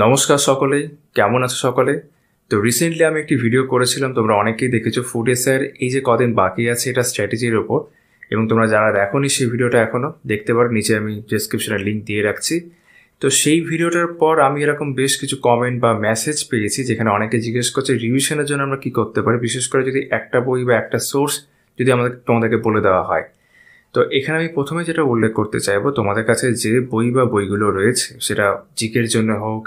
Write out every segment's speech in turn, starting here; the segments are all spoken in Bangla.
নমস্কার সকলে, কেমন আছো সকলে? তো রিসেন্টলি আমি একটি ভিডিও করেছিলাম, তোমরা অনেকেই দেখেছো। ফুড এসআইয়ের এই যে কদিন বাকি আছে এটা স্ট্র্যাটেজির ওপর, এবং তোমরা যারা দেখোনি সেই ভিডিওটা এখনও দেখতে পারো, নিচে আমি ডেসক্রিপশনে লিঙ্ক দিয়ে রাখছি। তো সেই ভিডিওটার পর আমি এরকম বেশ কিছু কমেন্ট বা মেসেজ পেয়েছি যেখানে অনেকে জিজ্ঞেস করছে রিভিশনের জন্য আমরা কী করতে পারি, বিশেষ করে যদি একটা বই বা একটা সোর্স যদি তোমাদেরকে বলে দেওয়া হয়। তো এখানে আমি প্রথমে যেটা উল্লেখ করতে চাইবো, তোমাদের কাছে যে বই বা বইগুলো রয়েছে সেটা জিকের জন্য হোক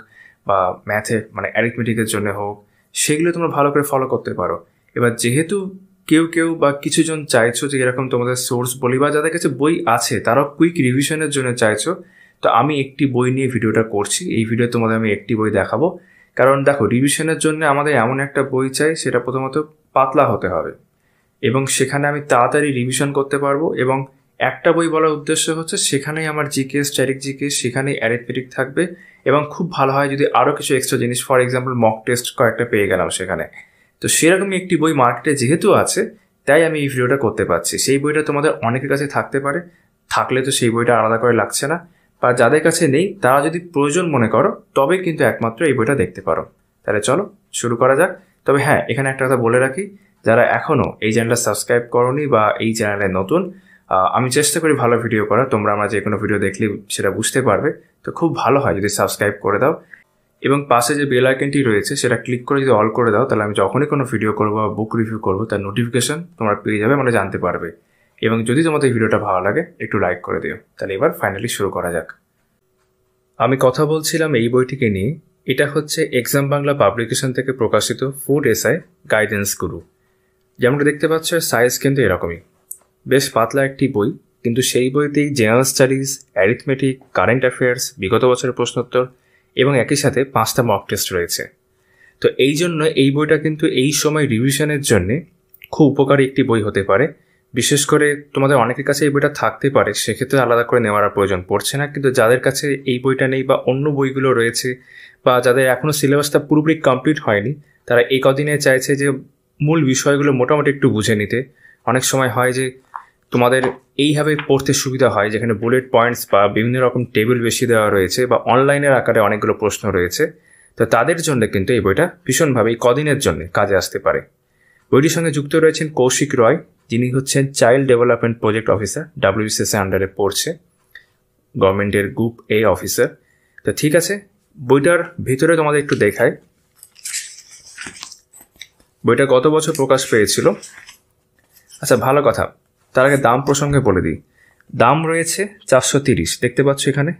বা ম্যাথে মানে অ্যারিথমেটিকের জন্য হোক, সেগুলো তোমরা ভালো করে ফলো করতে পারো। এবার যেহেতু কেউ বা কিছুজন চাইছো যে এরকম তোমাদের সোর্স বলি, বা যাদের কাছে বই আছে তারাও কুইক রিভিশনের জন্য চাইছো, তো আমি একটি বই নিয়ে ভিডিওটা করছি। এই ভিডিও তোমাদের আমি একটি বই দেখাবো, কারণ দেখো রিভিশনের জন্য আমাদের এমন একটা বই চাই সেটা প্রথমত পাতলা হতে হবে এবং সেখানে আমি তাড়াতাড়ি রিভিশন করতে পারবো। এবং একটা বই বলার উদ্দেশ্য হচ্ছে সেখানেই আমার জিকে, স্ট্যাটিক জিকে, সেখানেই অ্যারিথমেটিক থাকবে, এবং খুব ভালো হয় যদি আরও কিছু এক্সট্রা জিনিস, ফর এক্সাম্পল মক টেস্ট কয়েকটা পেয়ে গেলাম সেখানে। তো সেরকমই একটি বই মার্কেটে যেহেতু আছে, তাই আমি এই ভিডিওটা করতে পারছি। সেই বইটা তোমাদের অনেকের কাছে থাকতে পারে, থাকলে তো সেই বইটা আলাদা করে লাগছে না, বা যাদের কাছে নেই তারা যদি প্রয়োজন মনে করো তবে কিন্তু একমাত্র এই বইটা দেখতে পারো। তাহলে চলো শুরু করা যাক। তবে হ্যাঁ, এখানে একটা কথা বলে রাখি, যারা এখনও এই চ্যানেলটা সাবস্ক্রাইব করোনি বা এই চ্যানেলে নতুন, আমি চেষ্টা করি ভালো ভিডিও করার। তোমরা আমরা যে কোনো ভিডিও দেখলে সেটা বুঝতে পারবে, তো খুব ভালো হয় যদি সাবস্ক্রাইব করে দাও এবং পাশে যে বেল আইকনটি রয়েছে সেটা ক্লিক করে যদি অল করে দাও, তাহলে আমি যখনই কোনো ভিডিও করবো বা বুক রিভিউ করবো তার নোটিফিকেশন তোমরা পেয়ে যাবে, মানে জানতে পারবে। এবং যদি তোমাদের ভিডিওটা ভালো লাগে একটু লাইক করে দিও। তাহলে এবার ফাইনালি শুরু করা যাক। আমি কথা বলছিলাম এই বইটিকে নিয়ে। এটা হচ্ছে এক্সাম বাংলা পাবলিকেশন থেকে প্রকাশিত ফুড এসআই গাইডেন্স গুরু। যেমনটা দেখতে পাচ্ছ সাইজ কিন্তু এরকমই, বেশ পাতলা একটি বই, কিন্তু সেই বইতেই general studies, arithmetic, current affairs, বিগত বছরের প্রশ্নোত্তর এবং একই সাথে 5টা মক টেস্ট রয়েছে। তো এই জন্য এই বইটা কিন্তু এই সময় রিভিশনের জন্যে খুব উপকারী একটি বই হতে পারে। বিশেষ করে তোমাদের অনেকের কাছে এই বইটা থাকতে পারে, সেক্ষেত্রে আলাদা করে নেওয়ার প্রয়োজন পড়ছে না। কিন্তু যাদের কাছে এই বইটা নেই বা অন্য বইগুলো রয়েছে, বা যাদের এখনও সিলেবাসটা পুরোপুরি কমপ্লিট হয়নি, তারা এই কদিনে চাইছে যে মূল বিষয়গুলো মোটামুটি একটু বুঝে নিতে। অনেক সময় হয় যে তোমাদের এইভাবে পড়তে সুবিধা হয়, যেখানে বুলেট পয়েন্টস বা বিভিন্ন রকম টেবিল বেশি দেওয়া রয়েছে, বা অনলাইনের আকারে অনেকগুলো প্রশ্ন রয়েছে। তো তাদের জন্য কিন্তু এই বইটা ভীষণভাবে এই কদিনের জন্য কাজে আসতে পারে। বইটির সঙ্গে যুক্ত রয়েছেন কৌশিক রয়, যিনি হচ্ছেন child development project officer, WBCS আন্ডারে পড়ছে, গভর্নমেন্টের গ্রুপ এ অফিসার। তো ঠিক আছে, বইটার ভিতরে তোমাদের একটু দেখায়। বইটা গত বছর প্রকাশ পেয়েছিল। আচ্ছা, ভালো কথা, তার আগে দাম প্রসঙ্গে বলে দিই। দাম রয়েছে 430, দেখতে পাচ্ছ এখানে।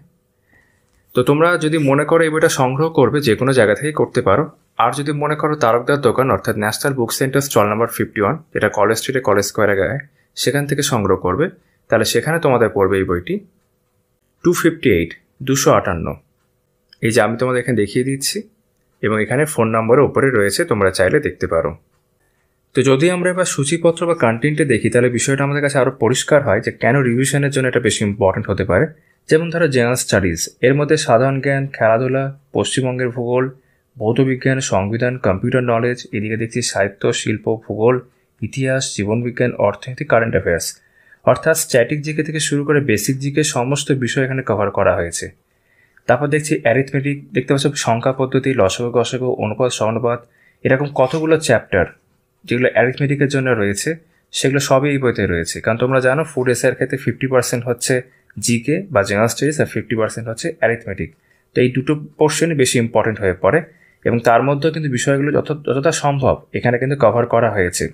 তো তোমরা যদি মনে করো এই বইটা সংগ্রহ করবে, যে কোনো জায়গা থেকে করতে পারো। আর যদি মনে করো তারকদার দোকান অর্থাৎ National Book Centre stall number 51, যেটা কলেজ স্ট্রিটে কলেজ স্কোয়ারে গায়ে, সেখান থেকে সংগ্রহ করবে, তাহলে সেখানে তোমাদের পড়বে এই বইটি 258, 258। এই যে আমি তোমাদের এখানে দেখিয়ে দিচ্ছি, এবং এখানে ফোন নম্বরের ওপরে রয়েছে, তোমরা চাইলে দেখতে পারো। তো যদি আমরা এবার সূচিপত্র বা কন্টেন্টে দেখি, তাহলে বিষয়টা আমাদের কাছে আরও পরিষ্কার হয় যে কেন রিভিশনের জন্য এটা বেশি ইম্পর্টেন্ট হতে পারে। যেমন ধরো জেনারেল স্টাডিজ, এর মধ্যে সাধারণ জ্ঞান, খেলাধুলা, পশ্চিমবঙ্গের ভূগোল, ভৌতবিজ্ঞান, সংবিধান, কম্পিউটার নলেজ, এদিকে দেখছি সাহিত্য, শিল্প, ভূগোল, ইতিহাস, জীবনবিজ্ঞান, অর্থনীতি, কারেন্ট অ্যাফেয়ার্স, অর্থাৎ স্ট্যাটিক জিকে থেকে শুরু করে বেসিক জিকে সমস্ত বিষয় এখানে কভার করা হয়েছে। তারপর দেখছি অ্যারিথমেটিক, দেখতে পাচ্ছ সংখ্যা পদ্ধতি, লসাগু, গসাগু, অনুপাত, সমানুপাত, এরকম কতগুলো চ্যাপ্টার যেগুলো অ্যারিথমেটিকের জন্য রয়েছে, সেগুলো সবই এই বইতে রয়েছে। কারণ তোমরা জানো ফুড এসআইয়ের ক্ষেত্রে 50% হচ্ছে জিকে বা জেনারেল স্টাডিজ, আর 50% হচ্ছে অ্যারিথমেটিক। তো এই দুটো পোর্শনই বেশি ইম্পর্টেন্ট হয়ে পড়ে, এবং তার মধ্যেও কিন্তু বিষয়গুলো যতটা সম্ভব এখানে কিন্তু কভার করা হয়েছে।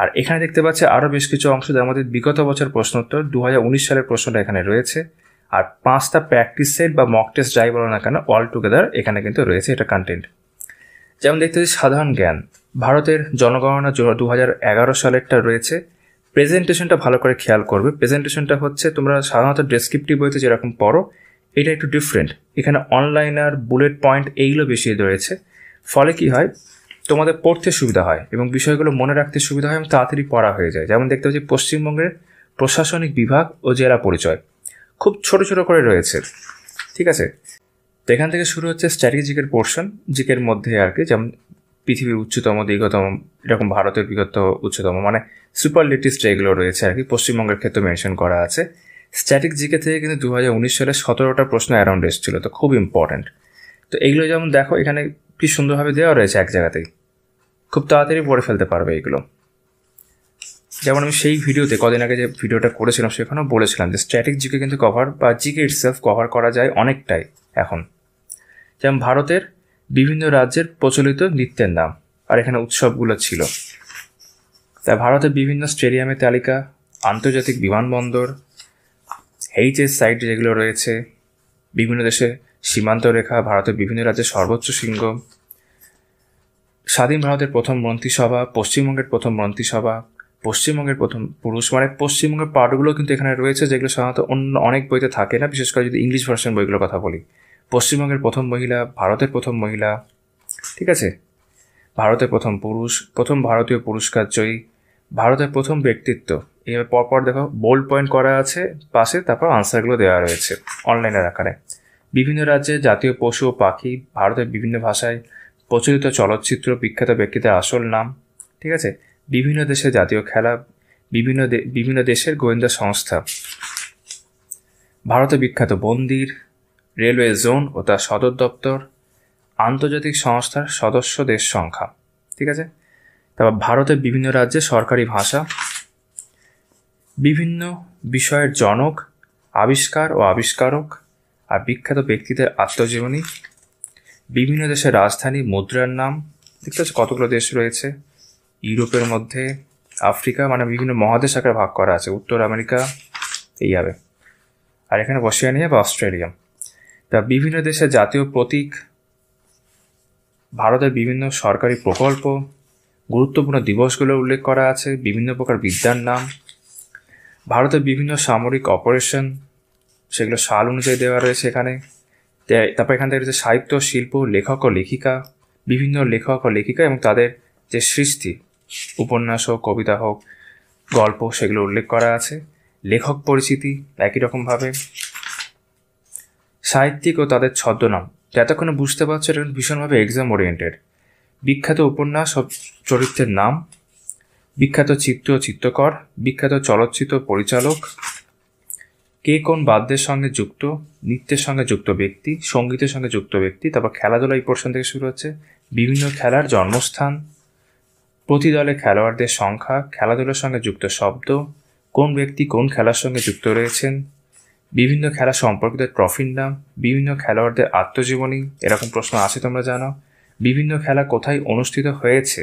আর এখানে দেখতে পাচ্ছি আরও বেশ কিছু অংশ, যার মধ্যে বিগত বছর প্রশ্নোত্তর 2019 সালের প্রশ্নটা এখানে রয়েছে, আর 5টা প্র্যাকটিস সেট বা মক টেস্ট যাই বলো না কেন, অল টুগেদার এখানে কিন্তু রয়েছে এটা কন্টেন্ট। যেমন দেখতে পাচ্ছি সাধারণ জ্ঞান, ভারতের জনগণনা 2011 সালেরটা রয়েছে। প্রেজেন্টেশনটা ভালো করে খেয়াল করবে। প্রেজেন্টেশনটা হচ্ছে তোমরা সাধারণত ডেসক্রিপটিভ বইতে যেরকম পড়ো, এটা একটু ডিফারেন্ট। এখানে অনলাইনার, বুলেট পয়েন্ট এইগুলো বেশি রয়েছে। ফলে কি হয়, তোমাদের পড়তে সুবিধা হয় এবং বিষয়গুলো মনে রাখতে সুবিধা হয় এবং তাড়াতাড়ি পড়া হয়ে যায়। যেমন দেখতে পাচ্ছি পশ্চিমবঙ্গের প্রশাসনিক বিভাগ ও জেলা পরিচয় খুব ছোট ছোট করে রয়েছে, ঠিক আছে। তো এখান থেকে শুরু হচ্ছে স্ট্র্যাটেজিকের পোর্শন, জিকের মধ্যে আর কি, যেমন পৃথিবীর উচ্চতম, দীর্ঘতম, এরকম ভারতের বিগত উচ্চতম, মানে সুপারলেটিস্ট এগুলো রয়েছে আর কি, পশ্চিমবঙ্গের ক্ষেত্রে মেনশন করা আছে। স্ট্যাটিক জিকে থেকে কিন্তু 2019 সালে 17টা প্রশ্ন অ্যারাউন্ড এসেছিলো, তো খুব ইম্পর্ট্যান্ট। তো তো এইগুলো যেমন দেখো এখানে কি সুন্দরভাবে দেওয়া রয়েছে এক জায়গাতেই, খুব তাড়াতাড়ি পড়ে ফেলতে পারবে এগুলো। যেমন আমি সেই ভিডিওতে কদিন আগে যে ভিডিওটা করেছিলাম সেখানেও বলেছিলাম যে স্ট্যাটিক জিকে কিন্তু কভার বা জিকে ইটসেলফ কভার করা যায় অনেকটাই এখন। যেমন ভারতের বিভিন্ন রাজ্যের প্রচলিত নৃত্যের নাম, আর এখানে উৎসবগুলো ছিল। তাই ভারতের বিভিন্ন স্টেডিয়ামের তালিকা, আন্তর্জাতিক বিমানবন্দর, হেরিটেজ সাইট যেগুলো রয়েছে, বিভিন্ন দেশে সীমান্ত রেখা, ভারতের বিভিন্ন রাজ্যের সর্বোচ্চ শৃঙ্গ, স্বাধীন ভারতের প্রথম মন্ত্রিসভা, পশ্চিমবঙ্গের প্রথম মন্ত্রিসভা, পশ্চিমবঙ্গের প্রথম পুরুষ, মানে পশ্চিমবঙ্গের পার্টগুলো কিন্তু এখানে রয়েছে যেগুলো সাধারণত অন্য অনেক বইতে থাকে না, বিশেষ করে যদি ইংলিশ ভার্সন বইগুলোর কথা বলি। পশ্চিমবঙ্গের প্রথম মহিলা, ভারতের প্রথম মহিলা, ঠিক আছে, ভারতের প্রথম পুরুষ, প্রথম ভারতীয় পুরস্কার জয়ী, ভারতের প্রথম ব্যক্তিত্ব। এইভাবে পরপর দেখো বোল্ড পয়েন্ট করা আছে পাশে, তারপর আনসারগুলো দেওয়া রয়েছে অনলাইনের আকারে। বিভিন্ন রাজ্যে জাতীয় পশু ও পাখি, ভারতের বিভিন্ন ভাষায় প্রচলিত চলচ্চিত্র, বিখ্যাত ব্যক্তিদের আসল নাম, ঠিক আছে, বিভিন্ন দেশের জাতীয় খেলা, বিভিন্ন দেশের গোয়েন্দা সংস্থা, ভারতে বিখ্যাত মন্দির, রেলওয়ে জোন ও তার সদর দপ্তর, আন্তর্জাতিক সংস্থার সদস্য দেশ সংখ্যা, ঠিক আছে। তারপর ভারতের বিভিন্ন রাজ্যে সরকারি ভাষা, বিভিন্ন বিষয়ের জনক, আবিষ্কার ও আবিষ্কারক আর বিখ্যাত ব্যক্তিদের আত্মজীবনী, বিভিন্ন দেশের রাজধানী, মুদ্রার নাম, দেখতে পাচ্ছ কতগুলো দেশ রয়েছে, ইউরোপের মধ্যে, আফ্রিকা, মানে বিভিন্ন মহাদেশ আকারে ভাগ করা আছে, উত্তর আমেরিকা এইভাবে, আর এখানে ওশেনিয়া বা অস্ট্রেলিয়া। তা বিভিন্ন দেশের জাতীয় প্রতীক, ভারতের বিভিন্ন সরকারি প্রকল্প, গুরুত্বপূর্ণ দিবসগুলোর উল্লেখ করা আছে, বিভিন্ন প্রকার বিদ্যার নাম, ভারতের বিভিন্ন সামরিক অপারেশন, সেগুলো সাল অনুযায়ী দেওয়া রয়েছে এখানে। তারপর এখান থেকে রয়েছে সাহিত্য, শিল্প, লেখক ও লেখিকা, বিভিন্ন লেখক ও লেখিকা এবং তাদের যে সৃষ্টি, উপন্যাস হোক, কবিতা হোক, গল্প, সেগুলো উল্লেখ করা আছে। লেখক পরিচিতি একই রকমভাবে, সাহিত্যিক ও তাদের ছদ্মনাম, যতক্ষণে বুঝতে পারছো এটা ভীষণভাবে এক্সাম ওরিয়েন্টেড। বিখ্যাত উপন্যাস ও চরিত্রের নাম, বিখ্যাত চিত্র ও চিত্রকর, বিখ্যাত চলচ্চিত্র পরিচালক, কে কোন বাদ্যের সঙ্গে যুক্ত, নৃত্যের সঙ্গে যুক্ত ব্যক্তি, সঙ্গীতের সঙ্গে যুক্ত ব্যক্তি। তারপর খেলাধুলা এই পোর্শন থেকে শুরু হচ্ছে, বিভিন্ন খেলার জন্মস্থান, প্রতি দলে খেলোয়াড়দের সংখ্যা, খেলাধুলার সঙ্গে যুক্ত শব্দ, কোন ব্যক্তি কোন খেলার সঙ্গে যুক্ত রয়েছেন, বিভিন্ন খেলা সম্পর্কিত ট্রফির নাম, বিভিন্ন খেলোয়াড়দের আত্মজীবনী, এরকম প্রশ্ন আছে তোমরা জানো, বিভিন্ন খেলা কোথায় অনুষ্ঠিত হয়েছে,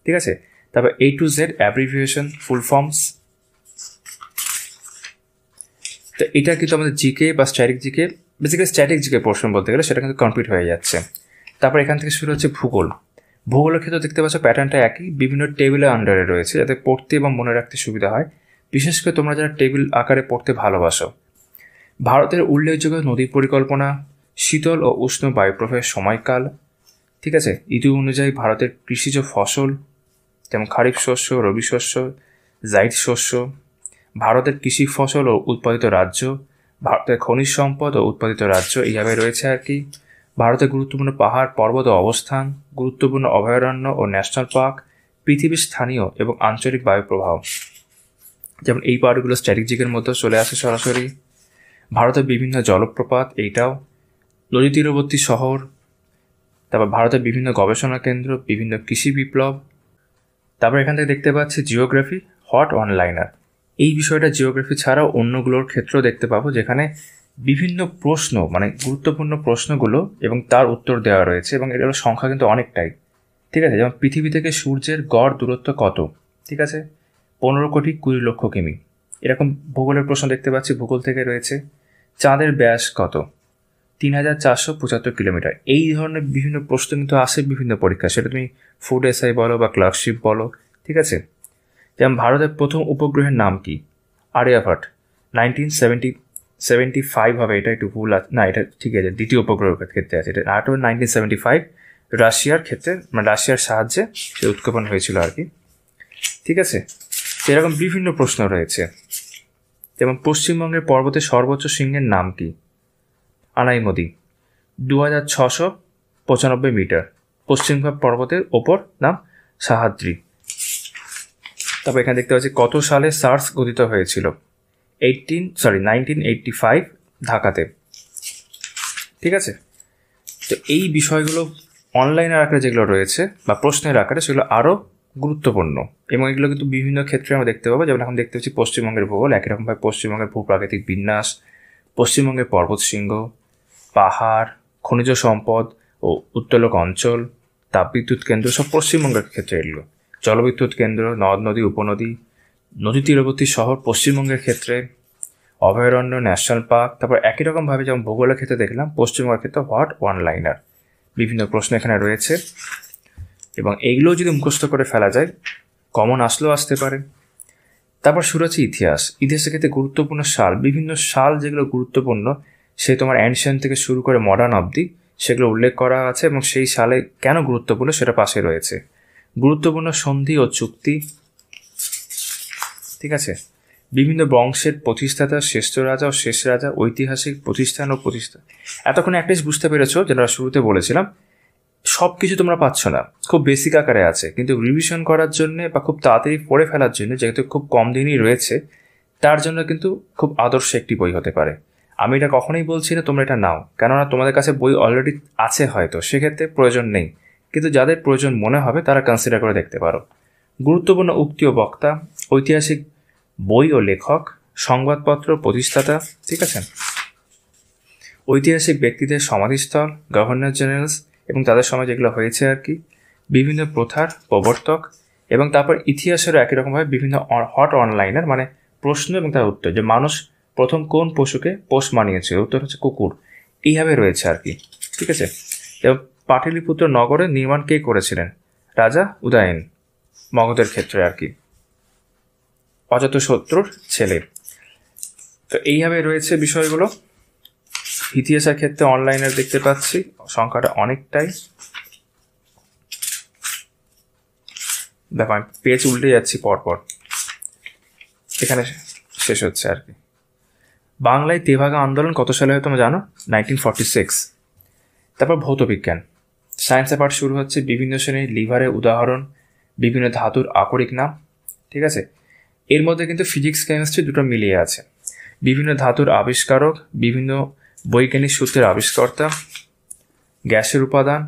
ঠিক আছে। তারপর A to Z abbreviation, full forms. তো এটা কিন্তু আমাদের জিকে বা static GK, basically static GK portion বলতে গেলে সেটা কিন্তু কমপ্লিট হয়ে যাচ্ছে। তারপর এখান থেকে শুরু হচ্ছে ভূগোল। ভূগোলের ক্ষেত্রে দেখতে পাচ্ছ প্যাটার্নটা একই, বিভিন্ন টেবিলের আন্ডারে রয়েছে যাতে পড়তে এবং মনে রাখতে সুবিধা হয়, বিশেষ করে তোমরা যারা টেবিল আকারে পড়তে ভালোবাসো। ভারতের উল্লেখযোগ্য নদী পরিকল্পনা, শীতল ও উষ্ণ বায়ুপ্রবাহের সময়কাল, ঠিক আছে, ঋতু অনুযায়ী ভারতের কৃষিজ ফসল, যেমন খারিফ শস্য, রবি শস্য, জাইদ শস্য, ভারতের কৃষি ফসল ও উৎপাদিত রাজ্য, ভারতের খনিজ সম্পদ ও উৎপাদিত রাজ্য, এইভাবে রয়েছে আর কি। ভারতের গুরুত্বপূর্ণ পাহাড় পর্বত অবস্থান, গুরুত্বপূর্ণ অভয়ারণ্য ও ন্যাশনাল পার্ক, পৃথিবীর স্থানীয় এবং আঞ্চলিক বায়ুপ্রবাহ, যেমন এই পাহাড়গুলো স্ট্যাটিক জিকের মধ্যে চলে আসে সরাসরি। ভারতের বিভিন্ন জলপ্রপাত, এইটাও, নদী তীরবর্তী শহর, তারপর ভারতের বিভিন্ন গবেষণা কেন্দ্র, বিভিন্ন কৃষি বিপ্লব। তারপর এখান থেকে দেখতে পাচ্ছি জিওগ্রাফি, হট অনলাইনার। এই বিষয়টা জিওগ্রাফি ছাড়াও অন্যগুলোর ক্ষেত্রেও দেখতে পাবো, যেখানে বিভিন্ন প্রশ্ন, মানে গুরুত্বপূর্ণ প্রশ্নগুলো এবং তার উত্তর দেওয়া রয়েছে, এবং এগুলোর সংখ্যা কিন্তু অনেকটাই, ঠিক আছে। যেমন পৃথিবী থেকে সূর্যের গড় দূরত্ব কত, ঠিক আছে, 15,20,00,000 কিমি, এরকম ভূগোলের প্রশ্ন দেখতে পাচ্ছি ভূগোল থেকে রয়েছে। চাঁদের ব্যাস কত, 3,475 কিলোমিটার। এই ধরনের বিভিন্ন প্রশ্ন কিন্তু আসে বিভিন্ন পরীক্ষা, সেটা তুমি ফুড এসআই বলো বা ক্লার্কশিপ বলো, ঠিক আছে। যেমন ভারতের প্রথম উপগ্রহের নাম কি, আর্যভট্ট, 1975 হবে, এটা একটু ভুল আছে, না এটা ঠিক আছে, দ্বিতীয় উপগ্রহের ক্ষেত্রে আছে এটা, 1975 রাশিয়ার ক্ষেত্রে, মানে রাশিয়ার সাহায্যে সে উৎক্ষেপণ হয়েছিল আর কি, ঠিক আছে। এরকম বিভিন্ন প্রশ্ন রয়েছে। যেমন পশ্চিমবঙ্গের পর্বতের সর্বোচ্চ শৃঙ্গের নাম কি, আনাইমদি, 2695 মিটার, পশ্চিমঘাট পর্বতের ওপর নাম সাহাদ্রি। তারপর এখানে দেখতে পাচ্ছি কত সালে সার্স গঠিত হয়েছিল, 1985 ঢাকাতে, ঠিক আছে। তো এই বিষয়গুলো অনলাইনের আকারে যেগুলো রয়েছে বা প্রশ্নের আকারে সেগুলো আরও গুরুত্বপূর্ণ, এবং এগুলো কিন্তু বিভিন্ন ক্ষেত্রে আমরা দেখতে পাবো। যেমন এখন দেখতে পাচ্ছি পশ্চিমবঙ্গের ভূগোল, একই রকমভাবে পশ্চিমবঙ্গের ভূপ্রাকৃতিক বিন্যাস, পশ্চিমবঙ্গের পর্বতশৃঙ্গ, পাহাড়, খনিজ সম্পদ ও উত্তোলক অঞ্চল, তাপবিদ্যুৎ কেন্দ্র, সব পশ্চিমবঙ্গের ক্ষেত্রে এগুলো। জলবিদ্যুৎ কেন্দ্র, নদ নদী, উপনদী, নদী তীরবর্তী শহর পশ্চিমবঙ্গের ক্ষেত্রে, অভয়ারণ্য, ন্যাশনাল পার্ক। তারপর একই রকমভাবে যেমন ভূগোলের ক্ষেত্রে দেখলাম, পশ্চিমবঙ্গের ক্ষেত্রে হোয়াট ওয়ান লাইনার বিভিন্ন প্রশ্ন এখানে রয়েছে, এবং এইগুলোও যদি মুখস্থ করে ফেলা যায় কমন আসলেও আসতে পারে। তারপর শুরু হচ্ছে ইতিহাস। ইতিহাসের ক্ষেত্রে গুরুত্বপূর্ণ সাল, বিভিন্ন সাল যেগুলো গুরুত্বপূর্ণ, সে তোমার অ্যানশিয়েন্ট থেকে শুরু করে মডার্ন অবধি সেগুলো উল্লেখ করা আছে, এবং সেই সালে কেন গুরুত্বপূর্ণ সেটা পাশে রয়েছে। গুরুত্বপূর্ণ সন্ধি ও চুক্তি, ঠিক আছে। বিভিন্ন বংশের প্রতিষ্ঠাতা, শ্রেষ্ঠ রাজা ও শেষ রাজা, ঐতিহাসিক প্রতিষ্ঠান ও প্রতিষ্ঠা। এতক্ষণ একটা জিনিস বুঝতে পেরেছো, যেটা শুরুতে বলেছিলাম, সব কিছু তোমরা পাচ্ছ না, খুব বেসিক আকারে আছে, কিন্তু রিভিশন করার জন্য বা খুব তাড়াতাড়ি পড়ে ফেলার জন্য, যেহেতু খুব কম দিনই রয়েছে, তার জন্য কিন্তু খুব আদর্শ একটি বই হতে পারে। আমি এটা কখনোই বলছি না তোমরা এটা নাও, কেননা তোমাদের কাছে বই অলরেডি আছে হয়তো, সেক্ষেত্রে প্রয়োজন নেই, কিন্তু যাদের প্রয়োজন মনে হবে তারা কনসিডার করে দেখতে পারো। গুরুত্বপূর্ণ উক্তি ও বক্তা, ঐতিহাসিক বই ও লেখক, সংবাদপত্র প্রতিষ্ঠাতা, ঠিক আছে, ঐতিহাসিক ব্যক্তিদের সমাধিস্থল, গভর্নর জেনারেলস এবং তাদের সময় যেগুলো হয়েছে আর কি, বিভিন্ন প্রথার প্রবর্তক, এবং তারপর ইতিহাসেরও একই রকমভাবে বিভিন্ন হট অনলাইনার, মানে প্রশ্ন এবং তার উত্তর, যে মানুষ প্রথম কোন পশুকে পোষ মানিয়েছে, উত্তর হচ্ছে কুকুর, এইভাবে রয়েছে আর কি, ঠিক আছে। এবং পাটলিপুত্র নগরের নির্মাণ কে করেছিলেন, রাজা উদয়ন, মগধের ক্ষেত্রে আর কি, অজাতশত্রুর ছেলে। তো এইভাবে রয়েছে বিষয়গুলো। ইতিহাসের ক্ষেত্রে অনলাইনে দেখতে পাচ্ছি সংখ্যাটা অনেকটাই, দেখো আমি পেজ উল্টে যাচ্ছি পরপর, এখানে শেষ হচ্ছে আর কি। বাংলায় তেভাগা আন্দোলন কত সালে হয় তোমরা জানো, 1946। তারপর ভৌতবিজ্ঞান, সায়েন্সের পার্ট শুরু হচ্ছে, বিভিন্ন শ্রেণীর লিভারের উদাহরণ, বিভিন্ন ধাতুর আকরিক নাম, ঠিক আছে। এর মধ্যে কিন্তু ফিজিক্স কেমিস্ট্রি দুটো মিলিয়ে আছে। বিভিন্ন ধাতুর আবিষ্কারক, বিভিন্ন বৈজ্ঞানিক সূত্রের আবিষ্কর্তা, গ্যাসের উপাদান,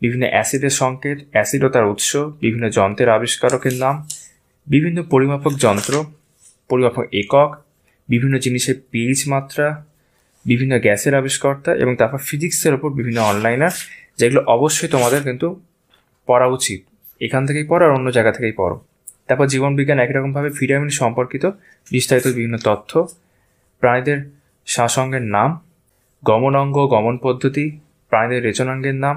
বিভিন্ন অ্যাসিডের সংকেত, অ্যাসিড ও তার উৎস, বিভিন্ন যন্ত্রের আবিষ্কারকের নাম, বিভিন্ন পরিমাপক যন্ত্র, পরিমাপক একক, বিভিন্ন জিনিসের পিএইচ মাত্রা, বিভিন্ন গ্যাসের আবিষ্কর্তা, এবং তারপর ফিজিক্সের ওপর বিভিন্ন অনলাইনার, যেগুলো অবশ্যই তোমাদের কিন্তু পড়া উচিত, এখান থেকেই পড়ো আর অন্য জায়গা থেকেই পড়ো। তারপর জীবনবিজ্ঞান, একই রকমভাবে ভিটামিন সম্পর্কিত বিস্তারিত বিভিন্ন তথ্য, প্রাণীদের শ্বাসঙ্গের নাম, গমন অঙ্গ, গমন পদ্ধতি, প্রাণীদের রেচনাঙ্গের নাম,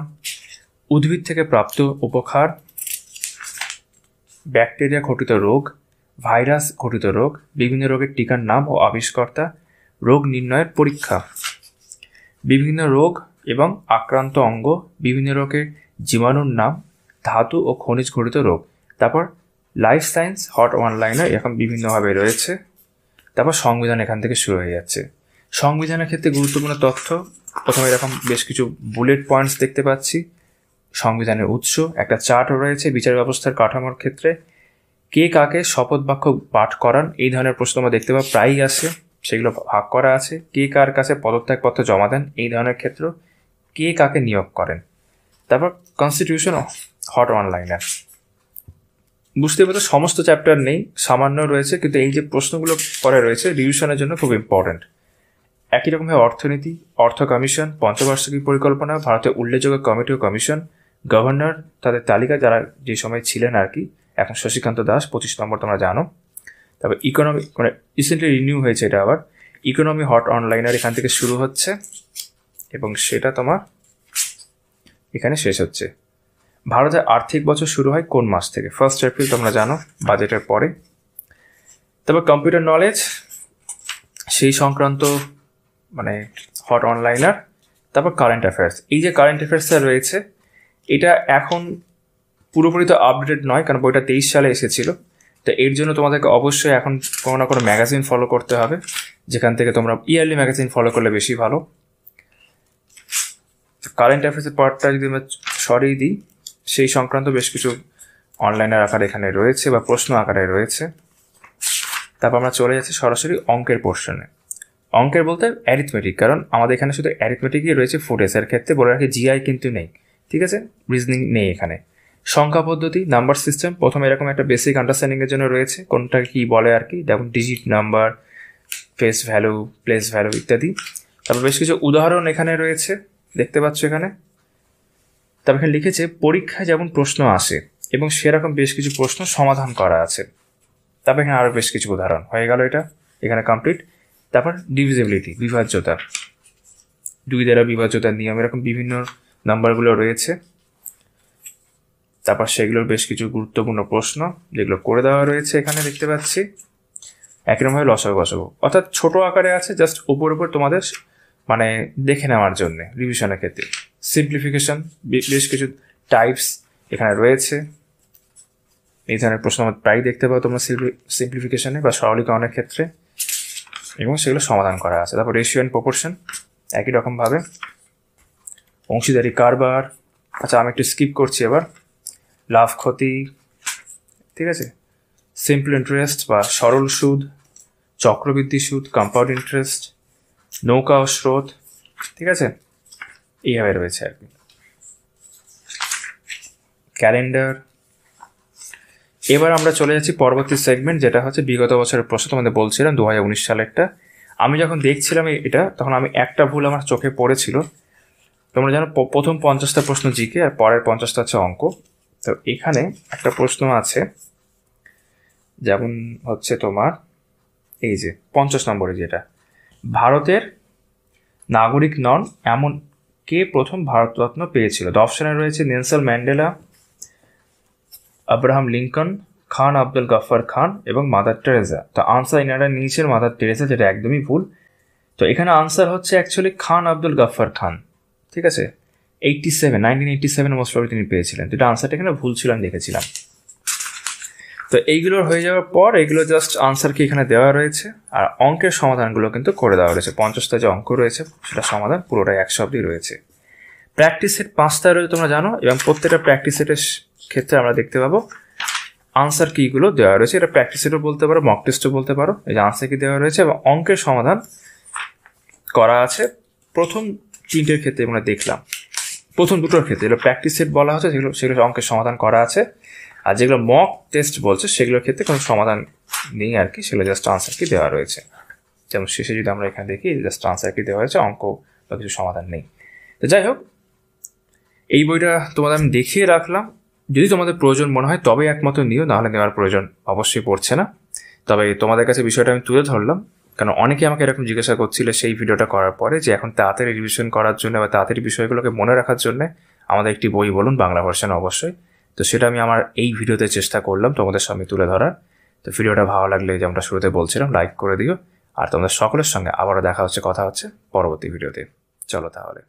উদ্ভিদ থেকে প্রাপ্ত উপকার, ব্যাকটেরিয়া ঘটিত রোগ, ভাইরাস ঘটিত রোগ, বিভিন্ন রোগের টিকার নাম ও আবিষ্কর্তা, রোগ নির্ণয়ের পরীক্ষা, বিভিন্ন রোগ এবং আক্রান্ত অঙ্গ, বিভিন্ন রোগের জীবাণুর নাম, ধাতু ও খনিজ ঘটিত রোগ। তারপর লাইফ সায়েন্স, হট অনলাইনার, এখন বিভিন্নভাবে রয়েছে। তারপর সংবিধান এখান থেকে শুরু হয়ে যাচ্ছে। সংবিধানের ক্ষেত্রে গুরুত্বপূর্ণ তথ্য, প্রথমে এরকম বেশ কিছু বুলেট পয়েন্টস দেখতে পাচ্ছি। সংবিধানের উৎস, একটা চার্ট রয়েছে বিচার ব্যবস্থার কাঠামোর ক্ষেত্রে, কে কাকে শপথ বাক্য পাঠ করান, এই ধরনের প্রশ্ন আমরা দেখতে পাই, প্রায়ই আসে, সেগুলো ভাগ করা আছে। কে কার কাছে পদত্যাগপত্র জমা দেন, এই ধরনের ক্ষেত্র, কে কাকে নিয়োগ করেন। তারপর কনস্টিটিউশন, হট অনলাইনার। বুঝতে পারছো সমস্ত চ্যাপ্টার নেই, সামান্য রয়েছে, কিন্তু এই যে প্রশ্নগুলো পরে রয়েছে রিভিশনের জন্য খুব ইম্পর্টেন্ট। একই রকমভাবে অর্থনীতি, অর্থ কমিশন, পঞ্চবার্ষিকী পরিকল্পনা, ভারতের উল্লেখযোগ্য কমিটি ও কমিশন, গভর্নর, তাদের তালিকা যারা যে সময় ছিলেন আর কি, এখন শশীকান্ত দাস 25 নম্বর তোমরা জানো। তারপর ইকোনমি, মানে রিসেন্টলি রিনিউ হয়েছে এটা আবার, ইকোনমি হট অনলাইনার এখান থেকে শুরু হচ্ছে এবং সেটা তোমার এখানে শেষ হচ্ছে। ভারতের আর্থিক বছর শুরু হয় কোন মাস থেকে, 1 এপ্রিল তোমরা জানো, বাজেটের পরে। তারপর কম্পিউটার নলেজ, সেই সংক্রান্ত মানে হট অনলাইনার। তারপর কারেন্ট অ্যাফেয়ার্স, এই যে কারেন্ট অ্যাফেয়ার্সটা রয়েছে এটা এখন পুরোপুরি তো আপডেটেড নয়, কারণ বইটা 23 সালে এসেছিল। তো এর জন্য তোমাদেরকে অবশ্যই এখন কোনো না কোনো ম্যাগাজিন ফলো করতে হবে, যেখান থেকে তোমরা ইয়ারলি ম্যাগাজিন ফলো করলে বেশি ভালো। কারেন্ট অ্যাফেয়ার্সের পার্টটা যদি আমরা সরিয়ে দিই, সেই সংক্রান্ত বেশ কিছু অনলাইনের আকারে এখানে রয়েছে বা প্রশ্ন আকারে রয়েছে। তারপর আমরা চলে যাচ্ছি সরাসরি অঙ্কের পোর্শনে। অঙ্কের বলতে অ্যারিথমেটিক, কারণ আমাদের এখানে শুধু অ্যারিথমেটিকই রয়েছে ফুড এসের ক্ষেত্রে, বলে রাখি জিআই কিন্তু নেই, ঠিক আছে, রিজনিং নেই এখানে। সংখ্যা পদ্ধতি, নাম্বার সিস্টেম, প্রথমে এরকম একটা বেসিক আন্ডারস্ট্যান্ডিংয়ের জন্য রয়েছে, কোনটা কী বলে আর কি, যেমন digit number, face value, place value ইত্যাদি। তারপর বেশ কিছু উদাহরণ এখানে রয়েছে, দেখতে পাচ্ছ এখানে। তারপর এখানে লিখেছে পরীক্ষায় যেমন প্রশ্ন আসে এবং সেরকম বেশ কিছু প্রশ্ন সমাধান করা আছে। তারপর এখানে আরও বেশ কিছু উদাহরণ হয়ে গেল, এটা এখানে কমপ্লিট। তারপর ডিভিজিবিলিটি, বিভাজ্যতা, 2 দ্বারা বিভাজ্যতার নিয়ম, এরকম বিভিন্ন নাম্বারগুলো রয়েছে। তারপর সেগুলোর বেশ কিছু গুরুত্বপূর্ণ প্রশ্ন যেগুলো করে দেওয়া রয়েছে এখানে দেখতে পাচ্ছি। একইরকমভাবে লসাগু গসাগু, অর্থাৎ ছোট আকারে আছে, জাস্ট উপর তোমাদের মানে দেখে নেওয়ার জন্য রিভিশনের ক্ষেত্রে। সিম্পলিফিকেশন, বেশ কিছু টাইপস এখানে রয়েছে। এই ধরনের প্রশ্ন প্রায় দেখতে পাও তোমরা সিম্পলিফিকেশনে বা সরলীকরণের ক্ষেত্রে, এবং সেগুলো সমাধান করা আছে। তারপর রেশিও অ্যান্ড প্রপোর্শন একই রকমভাবে। অংশীদারি কারবার, আচ্ছা আমি একটু স্কিপ করছি এবার। লাভ ক্ষতি, ঠিক আছে। সিম্পল ইন্টারেস্ট বা সরল সুদ, চক্রবৃদ্ধি সুদ, কম্পাউন্ড ইন্টারেস্ট, নৌকা ও স্রোত, ঠিক আছে, এইভাবে রয়েছে আর কি। ক্যালেন্ডার। এবার আমরা চলে যাচ্ছি পরবর্তী সেগমেন্ট, যেটা হচ্ছে বিগত বছরের প্রশ্ন। তোমাদের বলছিলাম 2019 সালেরটা। আমি যখন দেখছিলাম এটা, তখন আমি একটা ভুল আমার চোখে পড়েছিল। তোমরা জানো প্রথম 50টা প্রশ্ন জিকে আর পরের 50টা হচ্ছে অঙ্ক। তো এখানে একটা প্রশ্ন আছে, যেমন হচ্ছে তোমার এই যে 50 নম্বরে যেটা, ভারতের নাগরিক নন এমন কে প্রথম ভারতরত্ন পেয়েছিল? অপশনে রয়েছে নেলসন ম্যান্ডেলা, আব্রাহাম লিঙ্কন, খান আব্দুল গফর খান এবং মাদার টেরেসা। তো আনসার ইনারা নিয়েছেন মাদার টেরেসা, যেটা একদমই ভুল। তো এখানে আনসার হচ্ছে অ্যাকচুয়ালি খান আব্দুল গফর খান, ঠিক আছে। 1987 মোস্ট প্রবাবলি তিনি পেয়েছিলেন। তো এটা আনসারটা এখানে ভুল ছিল, আমি দেখেছিলাম। তো এইগুলোর হয়ে যাওয়ার পর এইগুলো জাস্ট আনসারকে এখানে দেওয়া রয়েছে, আর অঙ্কের সমাধানগুলো কিন্তু করে দেওয়া রয়েছে। 50টা যে অঙ্ক রয়েছে সেটা সমাধান পুরোটাই 100 অবধি রয়েছে। প্র্যাকটিস সেট 5টা রয়েছে তোমরা জানো, এবং প্রত্যেকটা প্র্যাকটিস সেটের ক্ষেত্রে আমরা দেখতে পাবো আনসার কিগুলো দেওয়া রয়েছে। এটা প্র্যাকটিস সেটও বলতে পারো, মক টেস্টও বলতে পারো। এই যে আনসার কি দেওয়া রয়েছে এবং অঙ্কের সমাধান করা আছে প্রথম 3টের ক্ষেত্রে আমরা দেখলাম। প্রথম 2টোর ক্ষেত্রে যেগুলো প্র্যাকটিস সেট বলা হচ্ছে সেগুলো অঙ্কের সমাধান করা আছে, আর যেগুলো মক টেস্ট বলছে সেগুলোর ক্ষেত্রে কোনো সমাধান নেই আর কি, সেগুলো জাস্ট আনসার কি দেওয়া রয়েছে। যেমন শেষে যদি আমরা এখানে দেখি জাস্ট আনসার কি দেওয়া হয়েছে, অঙ্ক বা কিছু সমাধান নেই। তো যাই হোক, এই বইটা তোমাদের আমি দেখিয়ে রাখলাম। যদি তোমাদের প্রয়োজন মনে হয় তবে একমাত্র নিও, নাহলে নেওয়ার প্রয়োজন অবশ্যই পড়ছে না। তবে তোমাদের কাছে বিষয়টা আমি তুলে ধরলাম, কারণ অনেকে আমাকে এরকম জিজ্ঞাসা করছিল সেই ভিডিওটা করার পরে, যে এখন তাড়াতাড়ি রিভিশন করার জন্য বা তাড়াতাড়ি বিষয়গুলোকে মনে রাখার জন্য আমাদের একটি বই বলুন, বাংলা ভার্সন অবশ্যই। তো সেটা আমি আমার এই ভিডিওতে চেষ্টা করলাম তোমাদের সামনে তুলে ধরার। তো ভিডিওটা ভালো লাগলে, যেমনটা শুরুতে বলছিলাম, লাইক করে দিও। আর তোমাদের সকলের সঙ্গে আবারও দেখা হচ্ছে, কথা হচ্ছে পরবর্তী ভিডিওতে। চলো তাহলে।